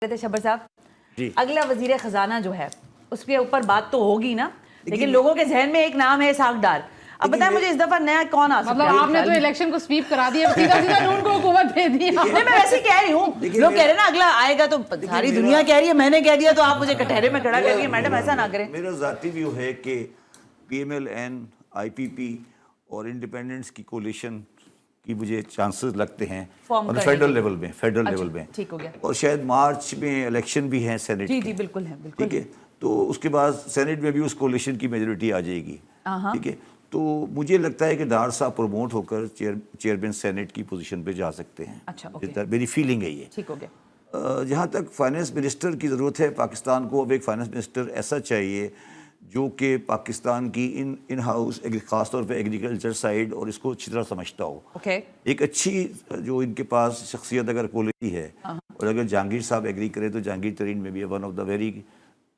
تھے شبر صاحب جی اگلا وزیر خزانہ جو ہے اس کے اوپر بات تو ہوگی نا، لیکن لوگوں کے ذہن میں ایک نام ہے اسحاق ڈار. اب بتائیں مجھے اس دفعہ نیا کون آ سکتا ہے؟ مطلب آپ نے تو الیکشن کو سویپ کرا دیا، سیدھا سیدھا نون کو حکومت دے دی. نہیں میں ویسے ہی کہہ رہی ہوں، لوگ کہہ رہے ہیں نا اگلا آئے گا تو ساری دنیا کہہ رہی ہے، میں نے کہہ دیا تو آپ مجھے کٹہرے میں کھڑا کر دیے. میڈم ایسا نہ کریں. میرا ذاتی ویو ہے کہ پی ایم ایل این، آئی پی پی اور انڈیپینڈنٹس کی کولیشن کی مجھے چانسز لگتے ہیں اور فیڈرل لیول میں ٹھیک ہو گیا. اور شاید مارچ میں الیکشن بھی ہیں سینٹ جی کے. جی بالکل ہے، بالکل ٹھیک ہے، تو اس کے بعد سینٹ میں بھی اس کولیشن کی میجورٹی آ جائے گی. ٹھیک ہے، تو مجھے لگتا ہے کہ ڈار صاحب پروموٹ ہو کر چیئرمین سینٹ کی پوزیشن پہ جا سکتے ہیں. اچھا میری فیلنگ ہے یہ. ٹھیک ہو گیا. جہاں تک فائنانس منسٹر کی ضرورت ہے پاکستان کو، اب ایک فائنانس منسٹر ایسا چاہیے جو کہ پاکستان کی ان ہاؤس خاص طور پہ ایگریکلچر سائیڈ اور اس کو اچھی طرح سمجھتا ہو. ایک اچھی جو ان کے پاس شخصیت اگر کوالٹی ہے، اور اگر جہانگیر صاحب ایگری کرے تو جہانگیر ترین میں بھی one of the very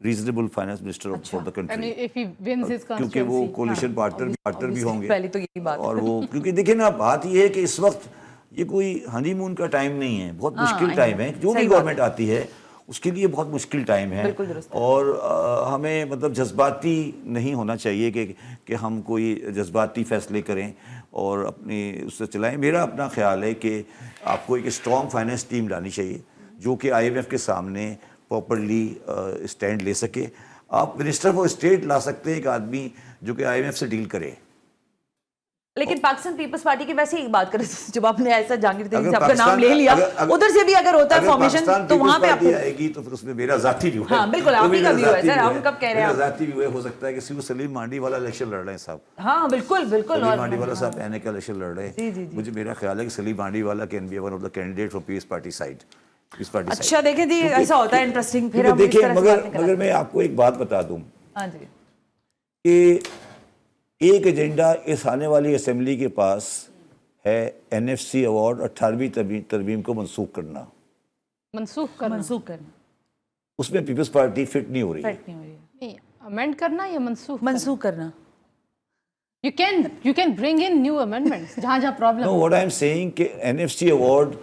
reasonable finance minister for the country, کیونکہ وہ کولیشن پارٹنر بھی ہوں گے. پہلی تو یہی بات اور وہ کیونکہ دیکھیں نا، بات یہ ہے کہ اس وقت یہ کوئی ہنی مون کا ٹائم نہیں ہے، بہت مشکل ٹائم ہے. جو بھی گورنمنٹ آتی ہے اس کے لیے بہت مشکل ٹائم ہے، اور ہمیں مطلب جذباتی نہیں ہونا چاہیے کہ ہم کوئی جذباتی فیصلے کریں اور اپنی اس سے چلائیں. میرا اپنا خیال ہے کہ آپ کو ایک اسٹرانگ فائنانس ٹیم لانی چاہیے جو کہ آئی ایم ایف کے سامنے پراپرلی اسٹینڈ لے سکے. آپ منسٹر فار اسٹیٹ لا سکتے ہیں ایک آدمی جو کہ آئی ایم ایف سے ڈیل کرے. لیکن پاکستان پیپلز پارٹی کی ویسے ہی بات کریں، جب آپ نے ایسا جہانگیر ترین صاحب کا نام لے لیا ادھر سے بھی اگر ہوتا ہے فارمیشن تو وہاں پہ آپ کو آئے گی تو پھر اس میں میرا ذاتی ویو ہے. ہاں بالکل آپ ہی کا ویو ہے سر، ہم کب کہہ رہے ہیں. میرا ذاتی ویو ہے، ہو سکتا ہے کہ سلیم مانڈی والا الیکشن لڑ رہے ہیں صاحب. ہاں بالکل بالکل. سلیم مانڈی والا صاحب این اے کا الیکشن لڑ رہے ہیں. مجھے میرا خیال ہے کہ Salim Mandviwalla can be one of the candidate for peace party side. اچھا دیکھیں جی ایسا ہوتا ہے انٹرسٹنگ. پھر ہم دیکھیں مگر میں آپ کو ایک بات بتا دوں کہ ایک ایجنڈا اس آنے والی اسمبلی کے پاس ہے، این ایف سی ایوارڈ 18ویں ترمیم کو منسوخ کرنا. منسوخ کرنا اس میں پیپلز پارٹی فٹ نہیں ہو رہی ہے. امینڈ کرنا یا منسوخ کرنا. You can bring in new amendments جہاں problem. No, what I am saying کہ این ایف سی ایوارڈ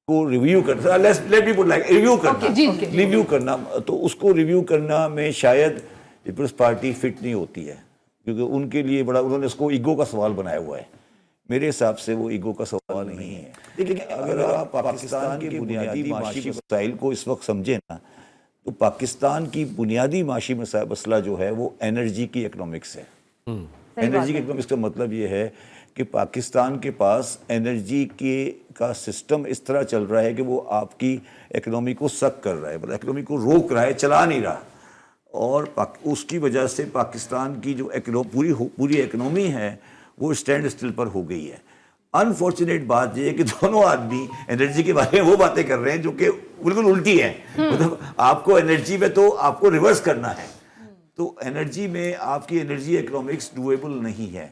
کو ریویو کرنا، let me put like review کرنا، تو اس کو ریویو کرنا میں شاید پیپلز پارٹی فٹ نہیں ہوتی ہے، کیونکہ ان کے لیے بڑا انہوں نے اس کو ایگو کا سوال بنایا ہوا ہے. میرے حساب سے وہ ایگو کا سوال نہیں ہے. لیکن اگر آپ پاکستان کے بنیادی معاشی مسائل کو اس وقت سمجھیں نا، تو پاکستان کی بنیادی معاشی مسئلہ جو ہے وہ انرجی کی اکنامکس ہے. انرجی کی اکنامکس کا مطلب یہ ہے کہ پاکستان کے پاس انرجی کا سسٹم اس طرح چل رہا ہے کہ وہ آپ کی اکنامی کو سک کر رہا ہے، مطلب اکنامی کو روک رہا ہے، چلا نہیں رہا. اور اس کی وجہ سے پاکستان کی جو پوری اکنامی ہے وہ اسٹینڈ اسٹل پر ہو گئی ہے. انفارچونیٹ بات یہ ہے کہ دونوں آدمی انرجی کے بارے میں وہ باتیں کر رہے ہیں جو کہ بالکل الٹی ہے. مطلب آپ کو انرجی میں تو آپ کو ریورس کرنا ہے، تو انرجی میں آپ کی انرجی اکنامکس ڈویبل نہیں ہے.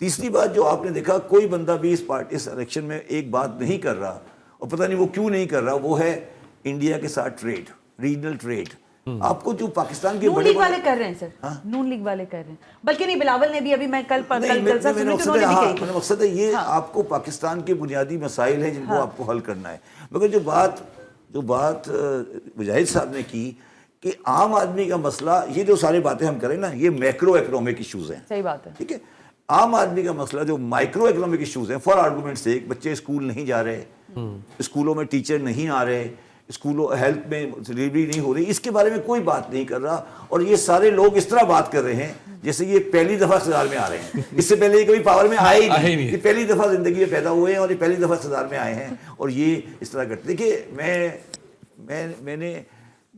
تیسری بات جو آپ نے دیکھا، کوئی بندہ بھی اس الیکشن میں ایک بات نہیں کر رہا، اور پتہ نہیں وہ کیوں نہیں کر رہا، وہ ہے انڈیا کے ساتھ ٹریڈ، ریجنل ٹریڈ. آپ کو جو پاکستان کے نون لیگ والے کر رہے ہیں سر، نون لیگ والے کر رہے ہیں، بلکہ نہیں بلاول نے بھی ابھی میں کل مقصد ہے یہ آپ کو پاکستان کے بنیادی مسائل ہیں جن کو آپ کو حل کرنا ہے. مگر جو بات مجاہد صاحب نے کی کہ عام آدمی کا مسئلہ، یہ جو ساری باتیں ہم کریں نا یہ میکرو اکنامک ایشوز ہیں. صحیح بات ہے. ٹھیک ہے، عام آدمی کا مسئلہ جو مائکرو اکنامک ایشوز ہیں، فار آرگومنٹ سے بچے اسکول نہیں جا رہے، اسکولوں میں ٹیچر نہیں آ رہے، اسکولوں ہیلتھ میں ڈلیوری نہیں ہو رہی، اس کے بارے میں کوئی بات نہیں کر رہا. اور یہ سارے لوگ اس طرح بات کر رہے ہیں جیسے یہ پہلی دفعہ اقتدار میں آ رہے ہیں. اس سے پہلے یہ کبھی پاور میں آئے ہی نہیں، یہ پہلی دفعہ زندگی میں پیدا ہوئے ہیں اور یہ پہلی دفعہ اقتدار میں آئے ہیں اور یہ اس طرح کرتے. دیکھیے میں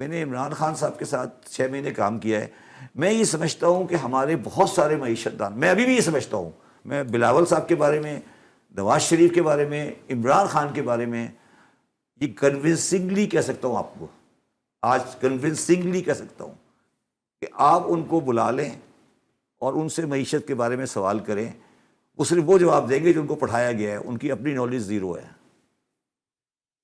نے عمران خان صاحب کے ساتھ 6 مہینے کام کیا ہے. میں یہ سمجھتا ہوں کہ ہمارے بہت سارے معیشت دان، میں ابھی بھی یہ سمجھتا ہوں، میں بلاول صاحب کے بارے میں، نواز شریف کے بارے میں، عمران خان کے بارے میں یہ کنونسنگلی کہہ سکتا ہوں، آپ کو آج کنونسنگلی کہہ سکتا ہوں کہ آپ ان کو بلا لیں اور ان سے معیشت کے بارے میں سوال کریں، وہ صرف وہ جواب دیں گے جو ان کو پڑھایا گیا ہے. ان کی اپنی نالج زیرو ہے.